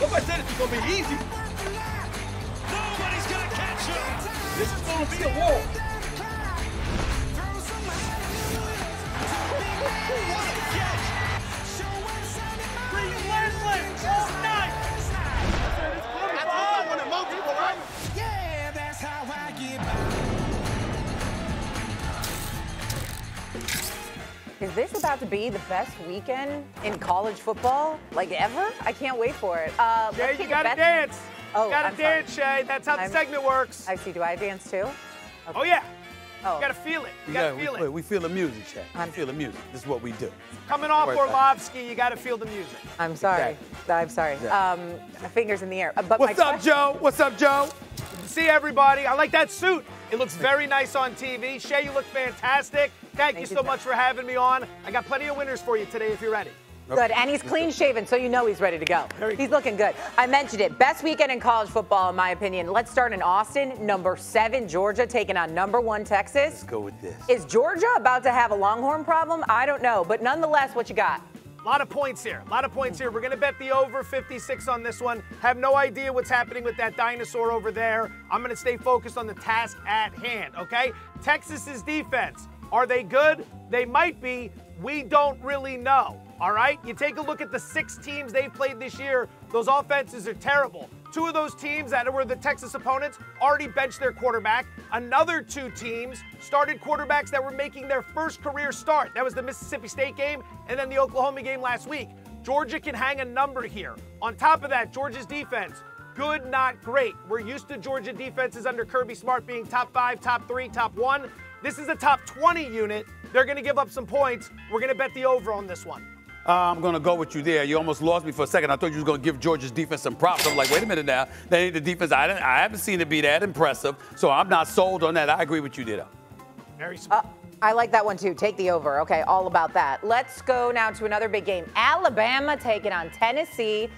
Nobody said this was going to be easy. Nobody's going to catch him. This is going to be a war. What a catch. Relentless all night. I wanted more people, right? Yeah, that's how I get by. Is this about to be the best weekend in college football, like ever? I can't wait for it. Shay, you gotta dance. Oh, you gotta I'm dance, sorry. Shay. That's how the segment works. I see. Do I dance too? Okay. Oh, yeah. Oh. You gotta feel it. You gotta feel it. We feel the music, Shay. We feel the music. This is what we do. Coming off Orlovsky, you gotta feel the music. I'm sorry. Exactly. I'm sorry. Exactly. Fingers in the air. But What's up, Joe? What's up, Joe? Good to see everybody. I like that suit. It looks very nice on TV. Shay, you look fantastic. Thank you so much for having me on. I got plenty of winners for you today if you're ready. Good, and he's clean shaven, so you know he's ready to go. He's looking good. I mentioned it. Best weekend in college football, in my opinion. Let's start in Austin. Number 7, Georgia, taking on number 1, Texas. Let's go with this. Is Georgia about to have a Longhorn problem? I don't know, but nonetheless, what you got? A lot of points here. A lot of points here. We're going to bet the over 56 on this one. Have no idea what's happening with that dinosaur over there. I'm going to stay focused on the task at hand, okay? Texas's defense. Are they good? They might be. We don't really know, all right? You take a look at the 6 teams they've played this year. Those offenses are terrible. 2 of those teams that were the Texas opponents already benched their quarterback. Another 2 teams started quarterbacks that were making their first career start. That was the Mississippi State game and then the Oklahoma game last week. Georgia can hang a number here. On top of that, Georgia's defense, good, not great. We're used to Georgia defenses under Kirby Smart being top 5, top 3, top 1. This is a top 20 unit. They're going to give up some points. We're going to bet the over on this one. I'm going to go with you there. You almost lost me for a second. I thought you was going to give Georgia's defense some props. I'm like, wait a minute now. That ain't the defense. I haven't seen it be that impressive, so I'm not sold on that. I agree with you there. Very smart. I like that one too. Take the over. Okay, all about that. Let's go now to another big game. Alabama taking on Tennessee.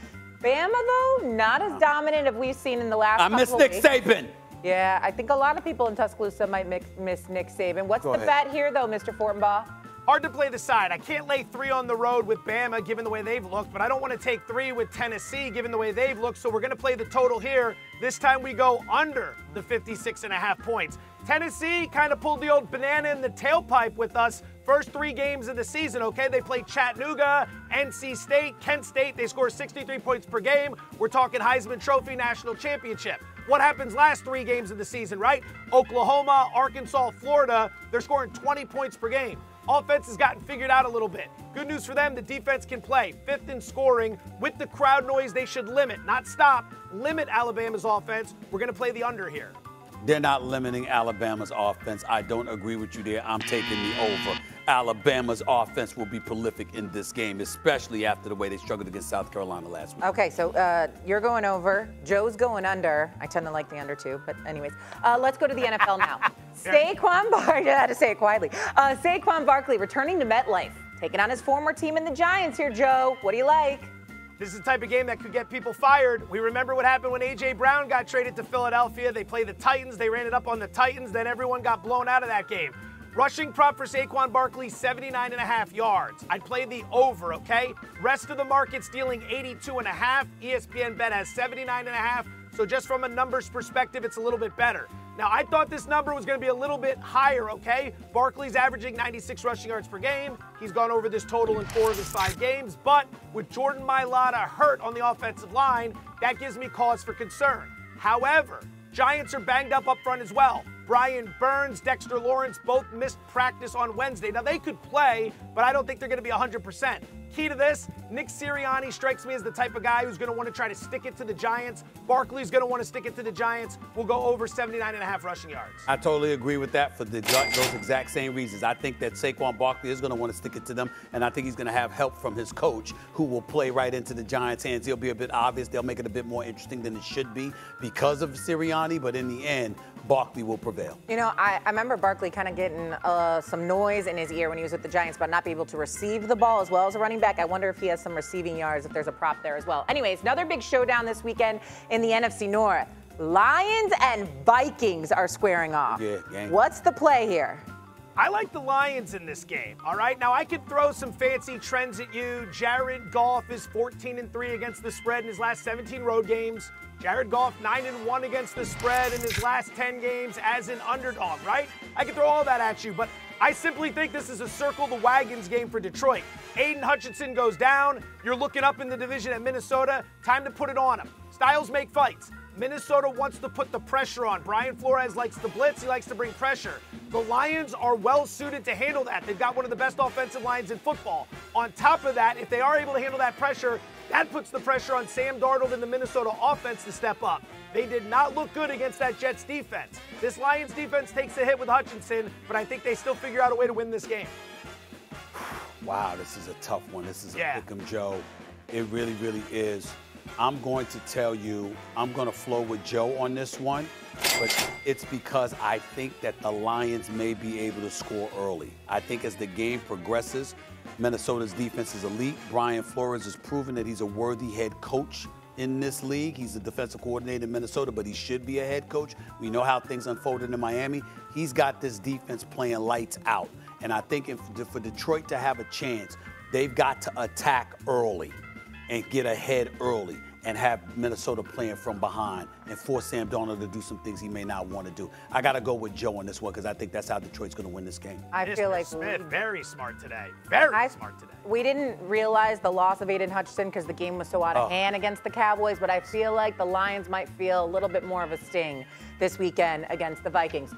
Bama, though, not as dominant as we've seen in the last couple of weeks. I miss Nick Saban. Yeah, I think a lot of people in Tuscaloosa might miss Nick Saban. What's the bet here, though, Mr. Fortenbaugh? Hard to play the side. I can't lay 3 on the road with Bama, given the way they've looked, but I don't want to take 3 with Tennessee, given the way they've looked, so we're going to play the total here. This time we go under the 56.5 points. Tennessee kind of pulled the old banana in the tailpipe with us first 3 games of the season, okay? They played Chattanooga, NC State, Kent State. They scored 63 points per game. We're talking Heisman Trophy National Championship. What happens last 3 games of the season, right? Oklahoma, Arkansas, Florida, they're scoring 20 points per game. Offense has gotten figured out a little bit. Good news for them, the defense can play. 5th in scoring. With the crowd noise, they should limit, not stop, limit Alabama's offense. We're going to play the under here. They're not limiting Alabama's offense. I don't agree with you there. I'm taking the over. Alabama's offense will be prolific in this game, especially after the way they struggled against South Carolina last week. Okay, so you're going over. Joe's going under. I tend to like the under too, but anyways. Let's go to the NFL now. Saquon Barkley, I had to say it quietly. Saquon Barkley returning to MetLife, taking on his former team in the Giants here, Joe. What do you like? This is the type of game that could get people fired. We remember what happened when A.J. Brown got traded to Philadelphia. They played the Titans. They ran it up on the Titans. Then everyone got blown out of that game. Rushing prop for Saquon Barkley, 79.5 yards. I'd play the over, okay? Rest of the market's dealing 82.5. ESPN bet has 79.5. So just from a numbers perspective, it's a little bit better. Now, I thought this number was going to be a little bit higher, okay? Barkley's averaging 96 rushing yards per game. He's gone over this total in 4 of his 5 games. But with Jordan Mailata hurt on the offensive line, that gives me cause for concern. However, Giants are banged up front as well. Brian Burns, Dexter Lawrence both missed practice on Wednesday. Now, they could play, but I don't think they're going to be 100%. Key to this, Nick Sirianni strikes me as the type of guy who's going to want to try to stick it to the Giants. Barkley's going to want to stick it to the Giants. We'll go over 79.5 rushing yards. I totally agree with that for those exact same reasons. I think that Saquon Barkley is going to want to stick it to them, and I think he's going to have help from his coach, who will play right into the Giants' hands. He'll be a bit obvious. They'll make it a bit more interesting than it should be because of Sirianni, but in the end, Barkley will prevail. You know, I remember Barkley kind of getting some noise in his ear when he was with the Giants about not being able to receive the ball as well as a running back. I wonder if he has some receiving yards, if there's a prop there as well. Anyways, another big showdown this weekend in the NFC North. Lions and Vikings are squaring off. Yeah, gang. What's the play here? I like the Lions in this game, all right? Now, I could throw some fancy trends at you. Jared Goff is 14-3 against the spread in his last 17 road games. Jared Goff 9-1 against the spread in his last 10 games as an underdog, right? I could throw all that at you, but I simply think this is a circle the wagons game for Detroit. Aiden Hutchinson goes down. You're looking up in the division at Minnesota. Time to put it on him. Styles make fights. Minnesota wants to put the pressure on. Brian Flores likes to blitz. He likes to bring pressure. The Lions are well suited to handle that. They've got one of the best offensive lines in football. On top of that, if they are able to handle that pressure, that puts the pressure on Sam Darnold and the Minnesota offense to step up. They did not look good against that Jets defense. This Lions defense takes a hit with Hutchinson, but I think they still figure out a way to win this game. Wow, this is a tough one. This is a pick 'em, Joe. It really, really is. I'm going to tell you, I'm going to flow with Joe on this one, but it's because I think that the Lions may be able to score early. I think as the game progresses, Minnesota's defense is elite. Brian Flores has proven that he's a worthy head coach in this league. He's the defensive coordinator in Minnesota, but he should be a head coach. We know how things unfolded in Miami. He's got this defense playing lights out. And I think for Detroit to have a chance, they've got to attack early and get ahead early and have Minnesota playing from behind and force Sam Darnold to do some things he may not want to do. I got to go with Joe on this one because I think that's how Detroit's going to win this game. I feel like Smith, very smart today. Very smart today. We didn't realize the loss of Aiden Hutchinson because the game was so out of hand against the Cowboys, but I feel like the Lions might feel a little bit more of a sting this weekend against the Vikings.